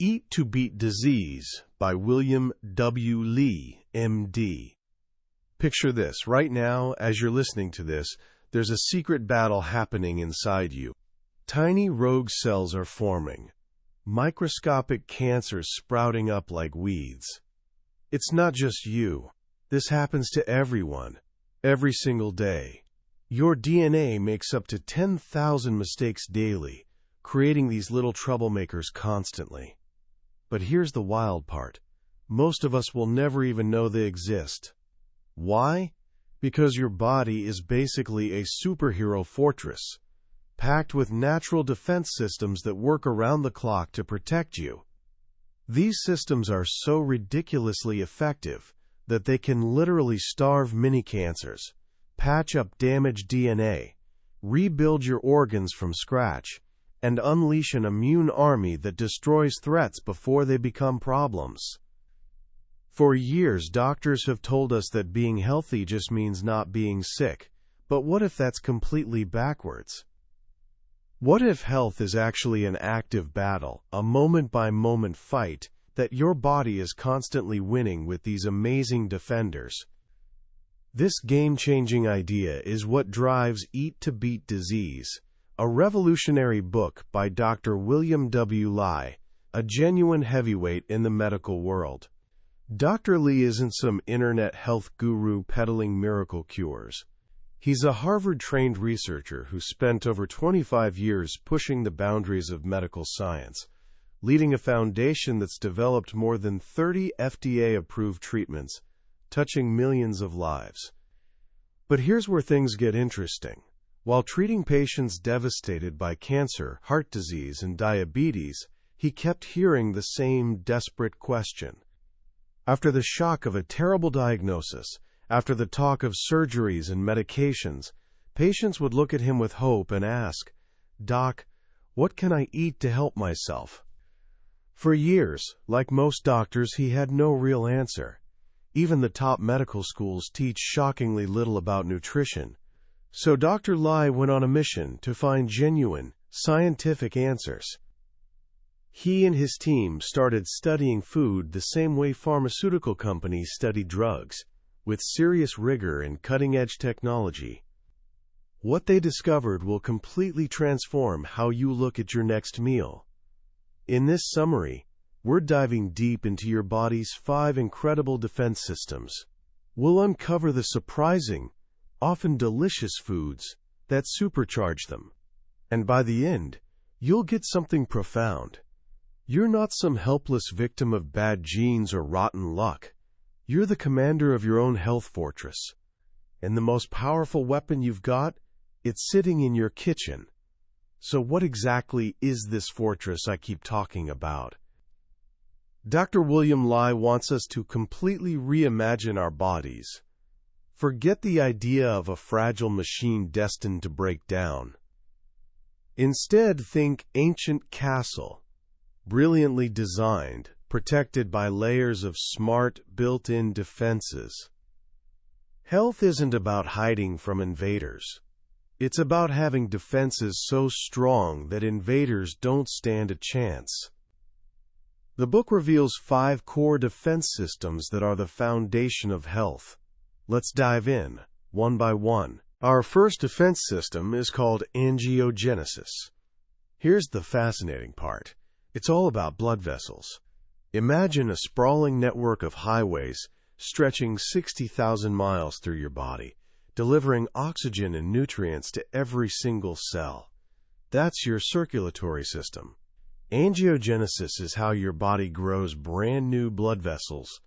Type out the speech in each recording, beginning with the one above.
Eat to Beat Disease by William W. Lee, M.D. Picture this. Right now, as you're listening to this, there's a secret battle happening inside you. Tiny rogue cells are forming, microscopic cancers sprouting up like weeds. It's not just you. This happens to everyone, every single day. Your DNA makes up to 10,000 mistakes daily, creating these little troublemakers constantly. But here's the wild part. Most of us will never even know they exist. Why? Because your body is basically a superhero fortress, packed with natural defense systems that work around the clock to protect you. These systems are so ridiculously effective that they can literally starve mini-cancers, patch up damaged DNA, rebuild your organs from scratch, and unleash an immune army that destroys threats before they become problems. For years, doctors have told us that being healthy just means not being sick. But what if that's completely backwards? What if health is actually an active battle, a moment-by-moment fight that your body is constantly winning with these amazing defenders? This game-changing idea is what drives Eat to Beat Disease, a revolutionary book by Dr. William W. Lee, a genuine heavyweight in the medical world. Dr. Lee isn't some internet health guru peddling miracle cures. He's a Harvard-trained researcher who spent over 25 years pushing the boundaries of medical science, leading a foundation that's developed more than 30 FDA-approved treatments, touching millions of lives. But here's where things get interesting. While treating patients devastated by cancer, heart disease, and diabetes, he kept hearing the same desperate question. After the shock of a terrible diagnosis, after the talk of surgeries and medications, patients would look at him with hope and ask, "Doc, what can I eat to help myself?" For years, like most doctors, he had no real answer. Even the top medical schools teach shockingly little about nutrition. So Dr. Lee went on a mission to find genuine, scientific answers. He and his team started studying food the same way pharmaceutical companies study drugs, with serious rigor and cutting-edge technology. What they discovered will completely transform how you look at your next meal. In this summary, we're diving deep into your body's 5 incredible defense systems. We'll uncover the surprising, often delicious foods that supercharge them. And by the end, you'll get something profound. You're not some helpless victim of bad genes or rotten luck. You're the commander of your own health fortress. And the most powerful weapon you've got? It's sitting in your kitchen. So what exactly is this fortress I keep talking about? Dr. William Lee wants us to completely reimagine our bodies. Forget the idea of a fragile machine destined to break down. Instead, think ancient castle, brilliantly designed, protected by layers of smart, built-in defenses. Health isn't about hiding from invaders. It's about having defenses so strong that invaders don't stand a chance. The book reveals 5 core defense systems that are the foundation of health. Let's dive in, one by one. Our first defense system is called angiogenesis. Here's the fascinating part. It's all about blood vessels. Imagine a sprawling network of highways stretching 60,000 miles through your body, delivering oxygen and nutrients to every single cell. That's your circulatory system. Angiogenesis is how your body grows brand new blood vessels.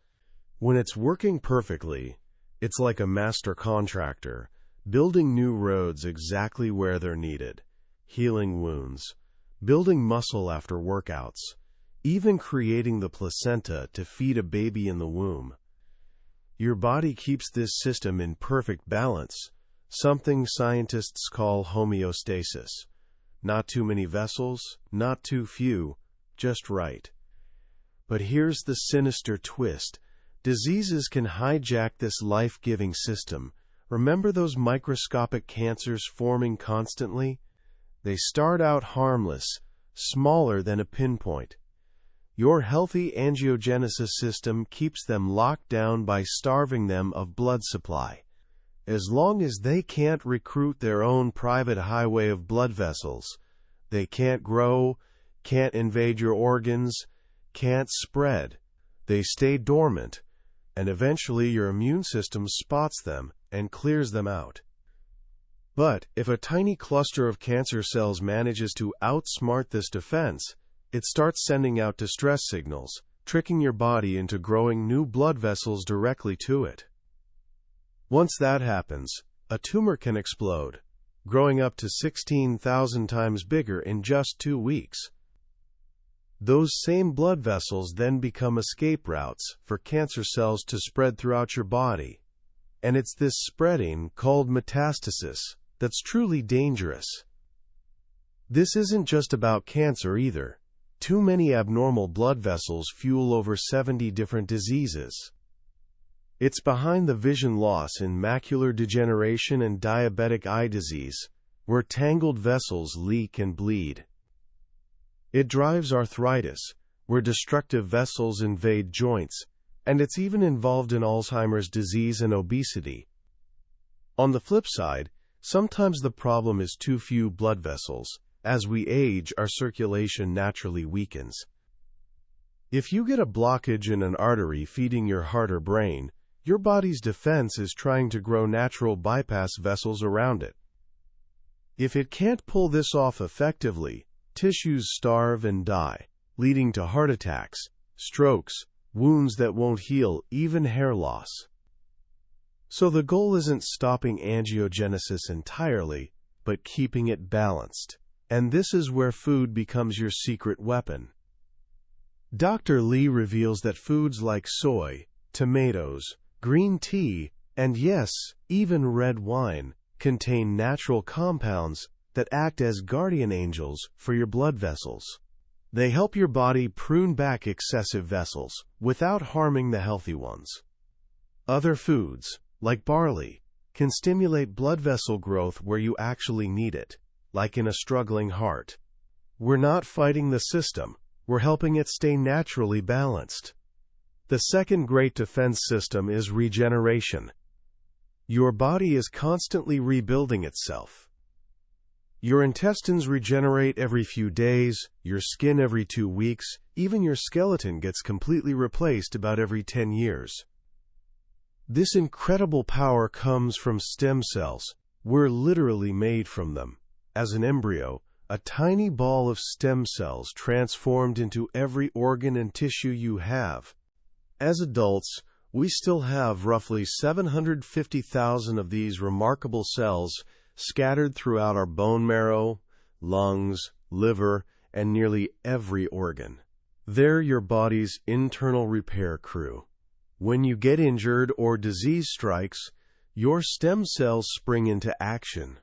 When it's working perfectly, it's like a master contractor, building new roads exactly where they're needed, healing wounds, building muscle after workouts, even creating the placenta to feed a baby in the womb. Your body keeps this system in perfect balance, something scientists call homeostasis. Not too many vessels, not too few, just right. But here's the sinister twist. Diseases can hijack this life-giving system. Remember those microscopic cancers forming constantly? They start out harmless, smaller than a pinpoint. Your healthy angiogenesis system keeps them locked down by starving them of blood supply. As long as they can't recruit their own private highway of blood vessels, they can't grow, can't invade your organs, can't spread. They stay dormant, and eventually your immune system spots them and clears them out. But if a tiny cluster of cancer cells manages to outsmart this defense, it starts sending out distress signals, tricking your body into growing new blood vessels directly to it. Once that happens, a tumor can explode, growing up to 16,000 times bigger in just 2 weeks. Those same blood vessels then become escape routes for cancer cells to spread throughout your body. And it's this spreading, called metastasis, that's truly dangerous. This isn't just about cancer either. Too many abnormal blood vessels fuel over 70 different diseases. It's behind the vision loss in macular degeneration and diabetic eye disease, where tangled vessels leak and bleed. It drives arthritis, where destructive vessels invade joints, and it's even involved in Alzheimer's disease and obesity. On the flip side, sometimes the problem is too few blood vessels. As we age, our circulation naturally weakens. If you get a blockage in an artery feeding your heart or brain, your body's defense is trying to grow natural bypass vessels around it. If it can't pull this off effectively, tissues starve and die, leading to heart attacks, strokes, wounds that won't heal, even hair loss. So the goal isn't stopping angiogenesis entirely, but keeping it balanced. And this is where food becomes your secret weapon. Dr. Lee reveals that foods like soy, tomatoes, green tea, and yes, even red wine, contain natural compounds that act as guardian angels for your blood vessels. They help your body prune back excessive vessels without harming the healthy ones. Other foods, like barley, can stimulate blood vessel growth where you actually need it, like in a struggling heart. We're not fighting the system, we're helping it stay naturally balanced. The second great defense system is regeneration. Your body is constantly rebuilding itself. Your intestines regenerate every few days, your skin every 2 weeks, even your skeleton gets completely replaced about every 10 years. This incredible power comes from stem cells. We're literally made from them. As an embryo, a tiny ball of stem cells transformed into every organ and tissue you have. As adults, we still have roughly 750,000 of these remarkable cells scattered throughout our bone marrow, lungs, liver, and nearly every organ. They're your body's internal repair crew. When you get injured or disease strikes, your stem cells spring into action.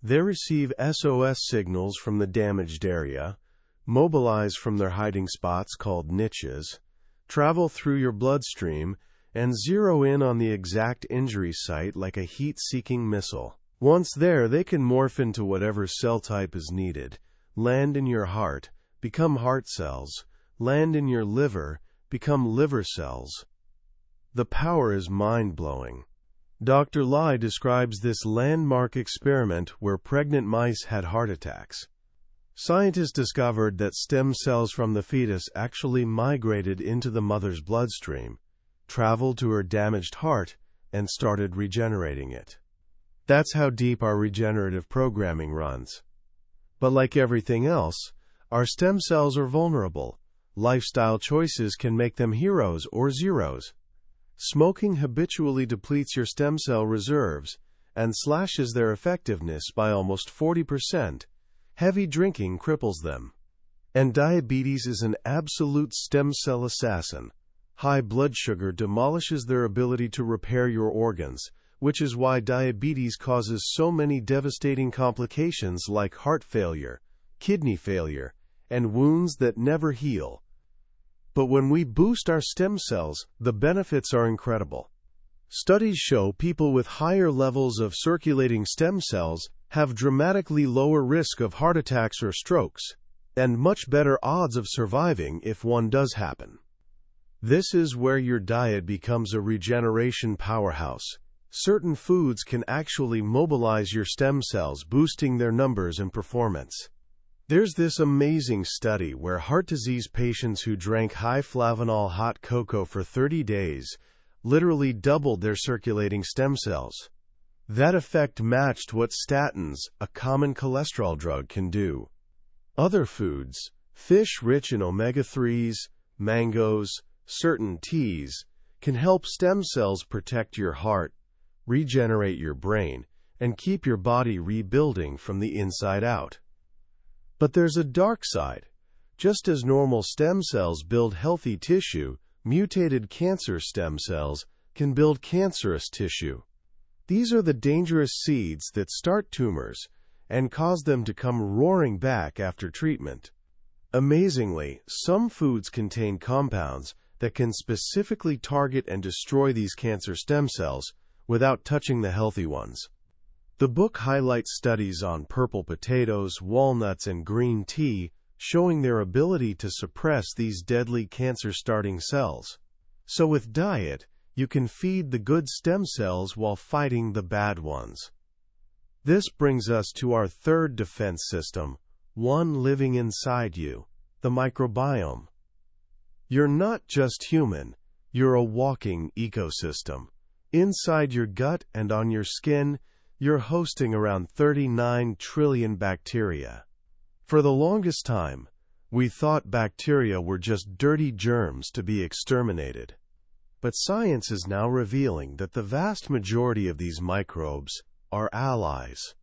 They receive SOS signals from the damaged area, mobilize from their hiding spots called niches, travel through your bloodstream, and zero in on the exact injury site like a heat-seeking missile. Once there, they can morph into whatever cell type is needed, land in your heart, become heart cells, land in your liver, become liver cells. The power is mind-blowing. Dr. Lai describes this landmark experiment where pregnant mice had heart attacks. Scientists discovered that stem cells from the fetus actually migrated into the mother's bloodstream, traveled to her damaged heart, and started regenerating it. That's how deep our regenerative programming runs. But like everything else, our stem cells are vulnerable. Lifestyle choices can make them heroes or zeros. Smoking habitually depletes your stem cell reserves and slashes their effectiveness by almost 40%. Heavy drinking cripples them. And diabetes is an absolute stem cell assassin. High blood sugar demolishes their ability to repair your organs, which is why diabetes causes so many devastating complications like heart failure, kidney failure, and wounds that never heal. But when we boost our stem cells, the benefits are incredible. Studies show people with higher levels of circulating stem cells have dramatically lower risk of heart attacks or strokes, and much better odds of surviving if one does happen. This is where your diet becomes a regeneration powerhouse. Certain foods can actually mobilize your stem cells, boosting their numbers and performance. There's this amazing study where heart disease patients who drank high flavanol hot cocoa for 30 days literally doubled their circulating stem cells. That effect matched what statins, a common cholesterol drug, can do. Other foods, fish rich in omega-3s, mangoes, certain teas, can help stem cells protect your heart, regenerate your brain, and keep your body rebuilding from the inside out. But there's a dark side. Just as normal stem cells build healthy tissue, mutated cancer stem cells can build cancerous tissue. These are the dangerous seeds that start tumors and cause them to come roaring back after treatment. Amazingly, some foods contain compounds that can specifically target and destroy these cancer stem cells without touching the healthy ones. The book highlights studies on purple potatoes, walnuts, and green tea, showing their ability to suppress these deadly cancer-starting cells. So with diet, you can feed the good stem cells while fighting the bad ones. This brings us to our third defense system, one living inside you, the microbiome. You're not just human, you're a walking ecosystem. Inside your gut and on your skin, you're hosting around 39 trillion bacteria. For the longest time, we thought bacteria were just dirty germs to be exterminated. But science is now revealing that the vast majority of these microbes are allies,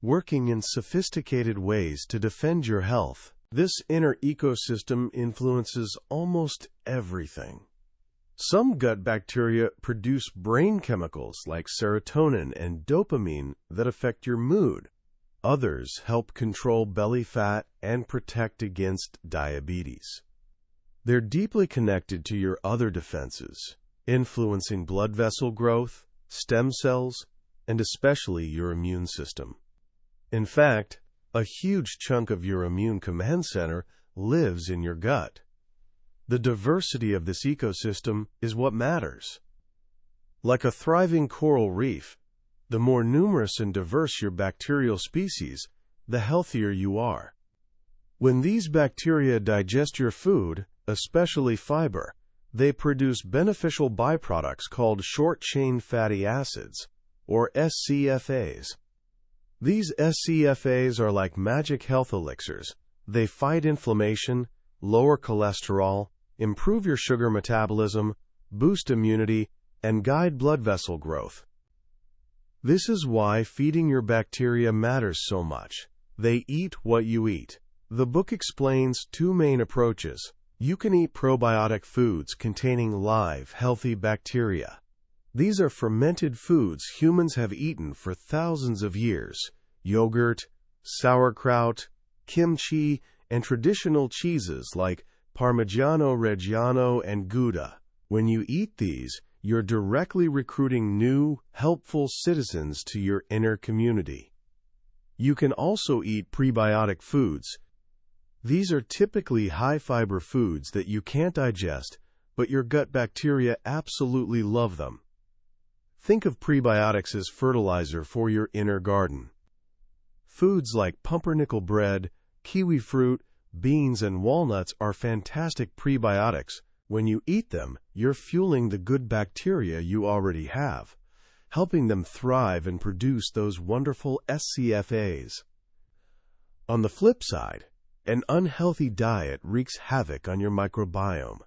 working in sophisticated ways to defend your health. This inner ecosystem influences almost everything. Some gut bacteria produce brain chemicals like serotonin and dopamine that affect your mood. Others help control belly fat and protect against diabetes. They're deeply connected to your other defenses, influencing blood vessel growth, stem cells, and especially your immune system. In fact, a huge chunk of your immune command center lives in your gut. The diversity of this ecosystem is what matters. Like a thriving coral reef, the more numerous and diverse your bacterial species, the healthier you are. When these bacteria digest your food, especially fiber, they produce beneficial byproducts called short-chain fatty acids, or SCFAs. These SCFAs are like magic health elixirs. They fight inflammation, lower cholesterol, improve your sugar metabolism, boost immunity, and guide blood vessel growth. This is why feeding your bacteria matters so much. They eat what you eat. The book explains two main approaches. You can eat probiotic foods containing live, healthy bacteria. These are fermented foods humans have eaten for thousands of years. Yogurt, sauerkraut, kimchi, and traditional cheeses like Parmigiano Reggiano and Gouda. When you eat these, you're directly recruiting new, helpful citizens to your inner community. You can also eat prebiotic foods. These are typically high-fiber foods that you can't digest, but your gut bacteria absolutely love them. Think of prebiotics as fertilizer for your inner garden. Foods like pumpernickel bread, kiwi fruit, beans, and walnuts are fantastic prebiotics. When you eat them, you're fueling the good bacteria you already have, helping them thrive and produce those wonderful SCFAs. On the flip side, an unhealthy diet wreaks havoc on your microbiome.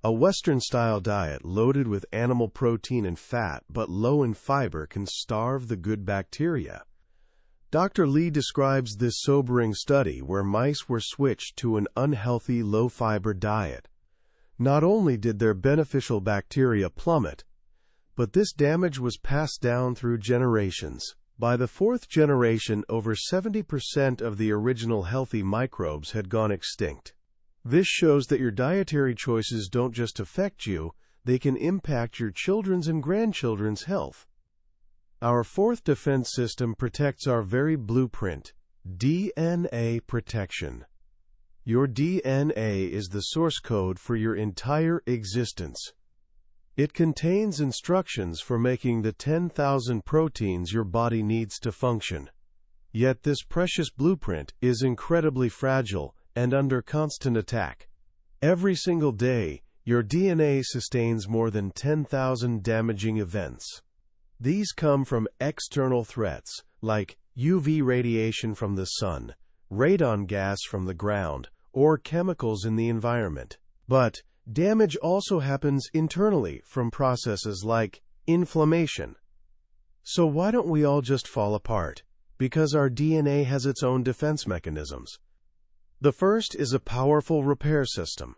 A Western-style diet loaded with animal protein and fat but low in fiber can starve the good bacteria. Dr. Lee describes this sobering study where mice were switched to an unhealthy, low-fiber diet. Not only did their beneficial bacteria plummet, but this damage was passed down through generations. By the fourth generation, over 70% of the original healthy microbes had gone extinct. This shows that your dietary choices don't just affect you, they can impact your children's and grandchildren's health. Our fourth defense system protects our very blueprint, DNA protection. Your DNA is the source code for your entire existence. It contains instructions for making the 10,000 proteins your body needs to function. Yet this precious blueprint is incredibly fragile and under constant attack. Every single day, your DNA sustains more than 10,000 damaging events. These come from external threats, like UV radiation from the sun, radon gas from the ground, or chemicals in the environment. But damage also happens internally from processes like inflammation. So why don't we all just fall apart? Because our DNA has its own defense mechanisms. The first is a powerful repair system.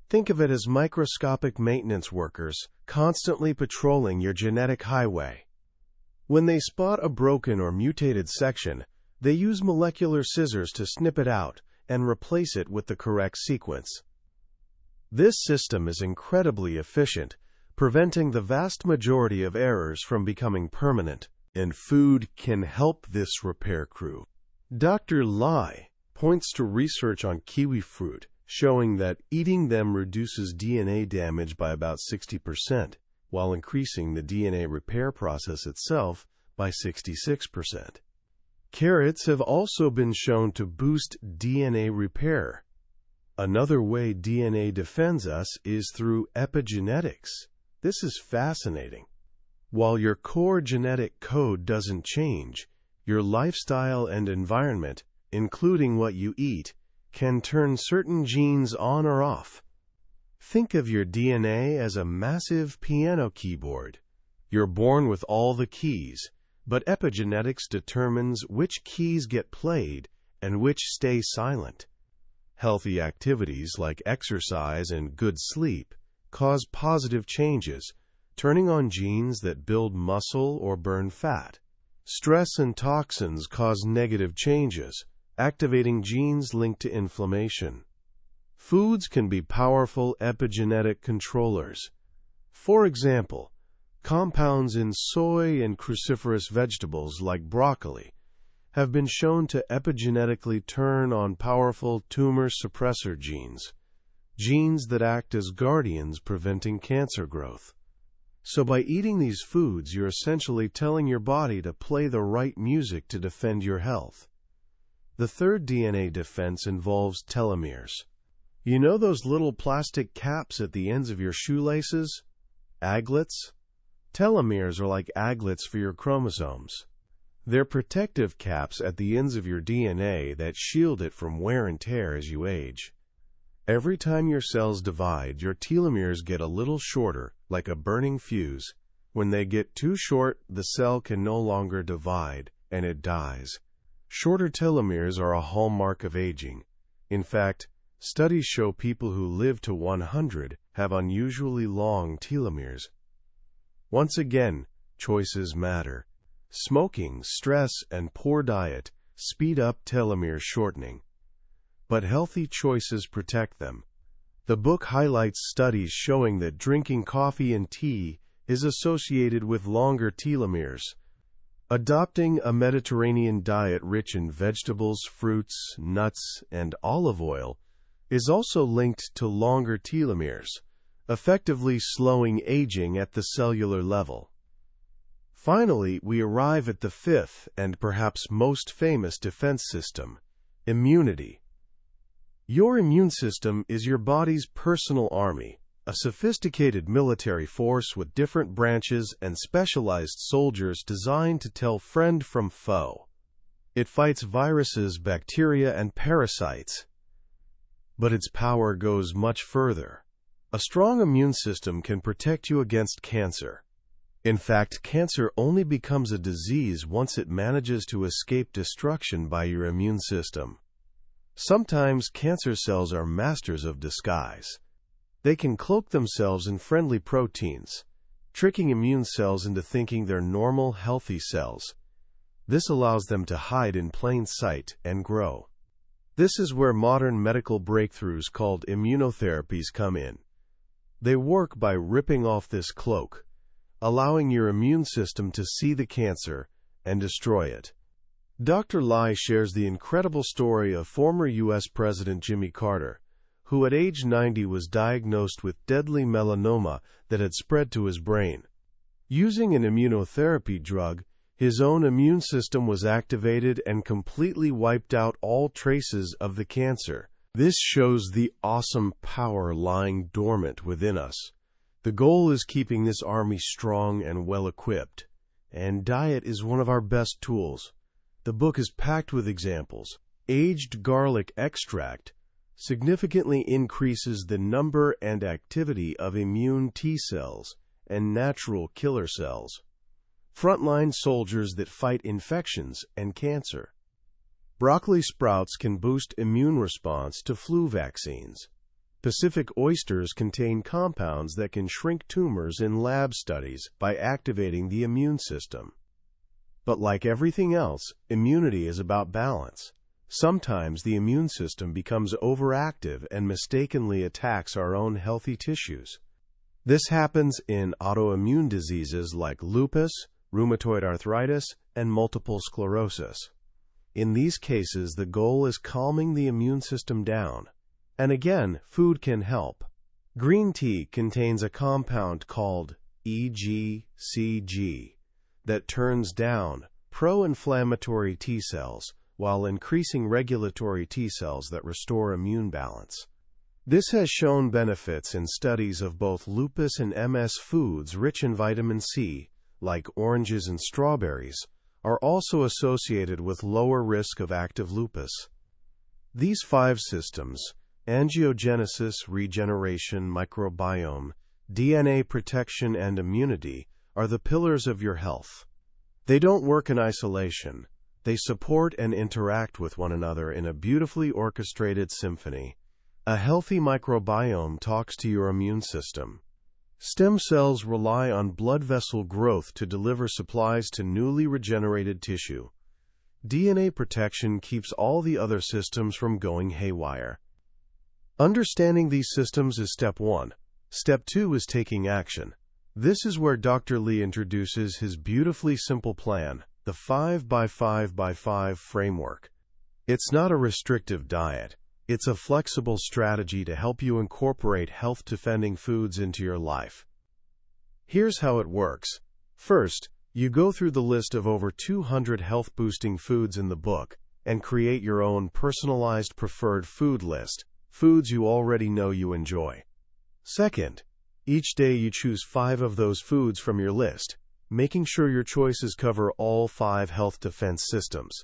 Think of it as microscopic maintenance workers constantly patrolling your genetic highway. When they spot a broken or mutated section, they use molecular scissors to snip it out and replace it with the correct sequence. This system is incredibly efficient, preventing the vast majority of errors from becoming permanent, and food can help this repair crew. Dr. Lai points to research on kiwi fruit showing that eating them reduces DNA damage by about 60%, while increasing the DNA repair process itself by 66%. Carrots have also been shown to boost DNA repair. Another way DNA defends us is through epigenetics. This is fascinating. While your core genetic code doesn't change, your lifestyle and environment, including what you eat, can turn certain genes on or off. Think of your DNA as a massive piano keyboard. You're born with all the keys, but epigenetics determines which keys get played and which stay silent. Healthy activities like exercise and good sleep cause positive changes, turning on genes that build muscle or burn fat. Stress and toxins cause negative changes, activating genes linked to inflammation. Foods can be powerful epigenetic controllers. For example, compounds in soy and cruciferous vegetables like broccoli have been shown to epigenetically turn on powerful tumor suppressor genes, genes that act as guardians preventing cancer growth. So by eating these foods, you're essentially telling your body to play the right music to defend your health. The third DNA defense involves telomeres. You know those little plastic caps at the ends of your shoelaces? Aglets? Telomeres are like aglets for your chromosomes. They're protective caps at the ends of your DNA that shield it from wear and tear as you age. Every time your cells divide, your telomeres get a little shorter, like a burning fuse. When they get too short, the cell can no longer divide, and it dies. Shorter telomeres are a hallmark of aging. In fact, studies show people who live to 100 have unusually long telomeres. Once again, choices matter. Smoking, stress, and poor diet speed up telomere shortening. But healthy choices protect them. The book highlights studies showing that drinking coffee and tea is associated with longer telomeres. Adopting a Mediterranean diet rich in vegetables, fruits, nuts, and olive oil is also linked to longer telomeres, effectively slowing aging at the cellular level. Finally, we arrive at the fifth and perhaps most famous defense system: immunity. Your immune system is your body's personal army, a sophisticated military force with different branches and specialized soldiers designed to tell friend from foe. It fights viruses, bacteria, and parasites. But its power goes much further. A strong immune system can protect you against cancer. In fact, cancer only becomes a disease once it manages to escape destruction by your immune system. Sometimes cancer cells are masters of disguise. They can cloak themselves in friendly proteins, tricking immune cells into thinking they're normal, healthy cells. This allows them to hide in plain sight and grow. This is where modern medical breakthroughs called immunotherapies come in. They work by ripping off this cloak, allowing your immune system to see the cancer and destroy it. Dr. Lai shares the incredible story of former U.S. President Jimmy Carter, who at age 90 was diagnosed with deadly melanoma that had spread to his brain. Using an immunotherapy drug, his own immune system was activated and completely wiped out all traces of the cancer. This shows the awesome power lying dormant within us. The goal is keeping this army strong and well-equipped, and diet is one of our best tools. The book is packed with examples. Aged garlic extract significantly increases the number and activity of immune T cells and natural killer cells, frontline soldiers that fight infections and cancer. Broccoli sprouts can boost immune response to flu vaccines. Pacific oysters contain compounds that can shrink tumors in lab studies by activating the immune system. But like everything else, immunity is about balance. Sometimes the immune system becomes overactive and mistakenly attacks our own healthy tissues. This happens in autoimmune diseases like lupus, rheumatoid arthritis, and multiple sclerosis. In these cases, the goal is calming the immune system down. And again, food can help. Green tea contains a compound called EGCG that turns down pro-inflammatory T cells while increasing regulatory T cells that restore immune balance. This has shown benefits in studies of both lupus and MS. Foods rich in vitamin C, like oranges and strawberries, are also associated with lower risk of active lupus. These 5 systems, angiogenesis, regeneration, microbiome, DNA protection, and immunity, are the pillars of your health. They don't work in isolation. They support and interact with one another in a beautifully orchestrated symphony. A healthy microbiome talks to your immune system. Stem cells rely on blood vessel growth to deliver supplies to newly regenerated tissue. DNA protection keeps all the other systems from going haywire. Understanding these systems is step 1. Step 2 is taking action. This is where Dr. Lee introduces his beautifully simple plan, the 5x5x5 framework. It's not a restrictive diet. It's a flexible strategy to help you incorporate health-defending foods into your life. Here's how it works. First, you go through the list of over 200 health-boosting foods in the book and create your own personalized preferred food list, foods you already know you enjoy. Second, each day you choose 5 of those foods from your list, making sure your choices cover all 5 health defense systems.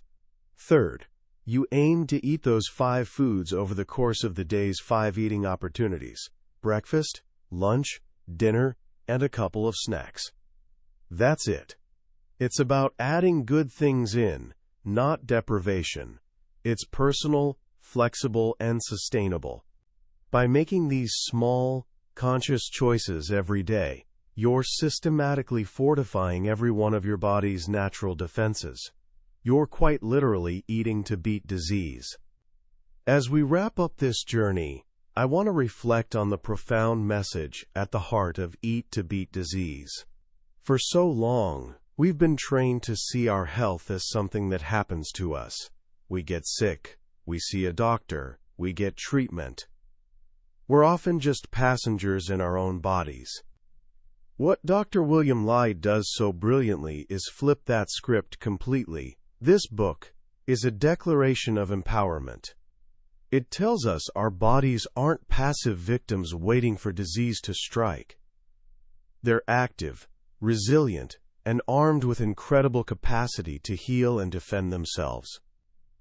Third, you aim to eat those 5 foods over the course of the day's 5 eating opportunities: breakfast, lunch, dinner, and a couple of snacks. That's it. It's about adding good things in, not deprivation. It's personal, flexible, and sustainable. By making these small, conscious choices every day, you're systematically fortifying every one of your body's natural defenses. You're quite literally eating to beat disease. As we wrap up this journey, I want to reflect on the profound message at the heart of Eat to Beat Disease. For so long, we've been trained to see our health as something that happens to us. We get sick, we see a doctor, we get treatment. We're often just passengers in our own bodies. What Dr. William Lai does so brilliantly is flip that script completely. This book is a declaration of empowerment. It tells us our bodies aren't passive victims waiting for disease to strike. They're active, resilient, and armed with incredible capacity to heal and defend themselves.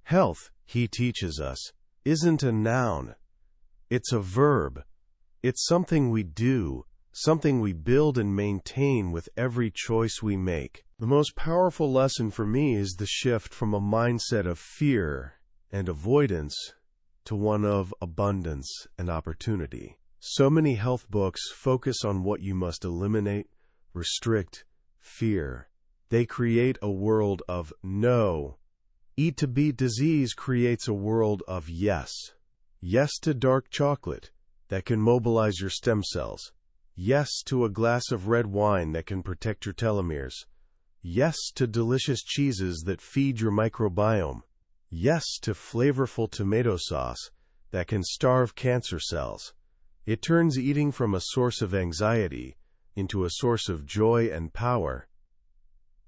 Health, he teaches us, isn't a noun. It's a verb. It's something we do, something we build and maintain with every choice we make. The most powerful lesson for me is the shift from a mindset of fear and avoidance to one of abundance and opportunity. So many health books focus on what you must eliminate, restrict, fear. They create a world of no. Eat to Beat Disease creates a world of yes. Yes to dark chocolate that can mobilize your stem cells. Yes to a glass of red wine that can protect your telomeres. Yes to delicious cheeses that feed your microbiome. Yes to flavorful tomato sauce that can starve cancer cells. It turns eating from a source of anxiety into a source of joy and power.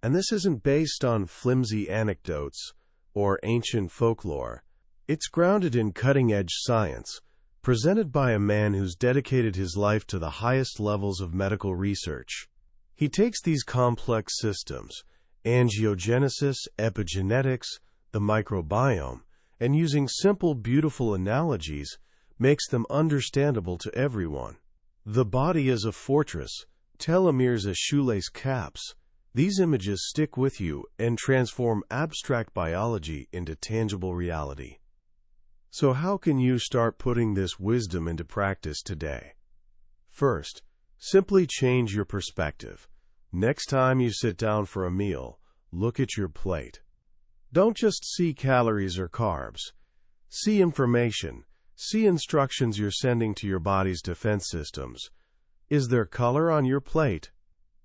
And this isn't based on flimsy anecdotes or ancient folklore. It's grounded in cutting-edge science, presented by a man who's dedicated his life to the highest levels of medical research. He takes these complex systems, angiogenesis, epigenetics, the microbiome, and using simple, beautiful analogies, makes them understandable to everyone. The body is a fortress, telomeres as shoelace caps. These images stick with you and transform abstract biology into tangible reality. So how can you start putting this wisdom into practice today? First, simply change your perspective. Next time you sit down for a meal, look at your plate. Don't just see calories or carbs. See information. See instructions you're sending to your body's defense systems. Is there color on your plate?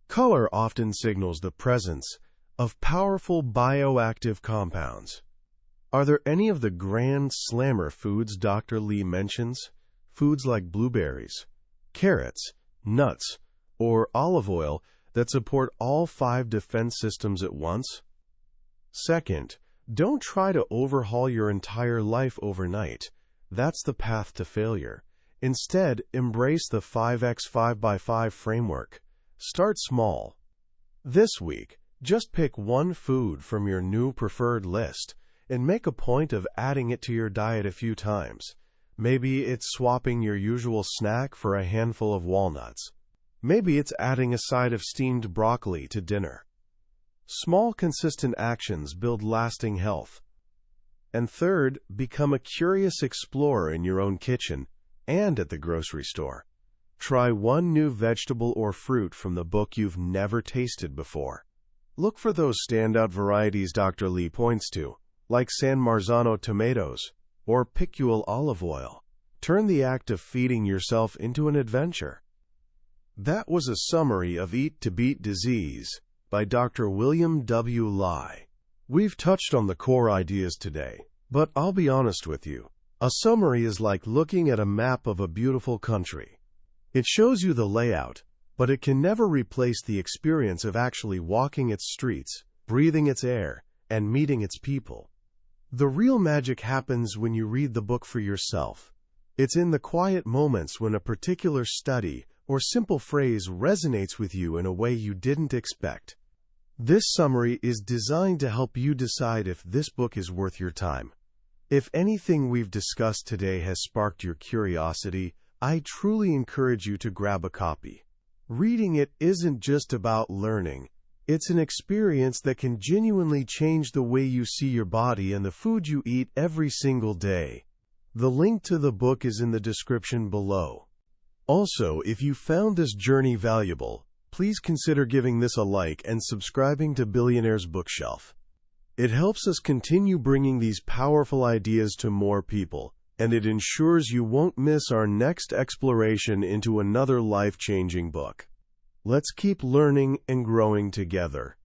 Color often signals the presence of powerful bioactive compounds. Are there any of the grand slammer foods Dr. Lee mentions? Foods like blueberries, carrots, nuts, or olive oil that support all 5 defense systems at once? Second, don't try to overhaul your entire life overnight. That's the path to failure. Instead, embrace the 5x5x5 framework. Start small. This week, just pick one food from your new preferred list and make a point of adding it to your diet a few times. Maybe it's swapping your usual snack for a handful of walnuts. Maybe it's adding a side of steamed broccoli to dinner. Small, consistent actions build lasting health. And third, become a curious explorer in your own kitchen and at the grocery store. Try one new vegetable or fruit from the book you've never tasted before. Look for those standout varieties Dr. Lee points to, like San Marzano tomatoes or picul olive oil. Turn the act of feeding yourself into an adventure. That was a summary of Eat to Beat Disease by Dr. William W. Lai. We've touched on the core ideas today, but I'll be honest with you. A summary is like looking at a map of a beautiful country. It shows you the layout, but it can never replace the experience of actually walking its streets, breathing its air, and meeting its people. The real magic happens when you read the book for yourself. It's in the quiet moments when a particular study or simple phrase resonates with you in a way you didn't expect. This summary is designed to help you decide if this book is worth your time. If anything we've discussed today has sparked your curiosity, I truly encourage you to grab a copy. Reading it isn't just about learning. It's an experience that can genuinely change the way you see your body and the food you eat every single day. The link to the book is in the description below. Also, if you found this journey valuable, please consider giving this a like and subscribing to Billionaire's Bookshelf. It helps us continue bringing these powerful ideas to more people, and it ensures you won't miss our next exploration into another life-changing book. Let's keep learning and growing together.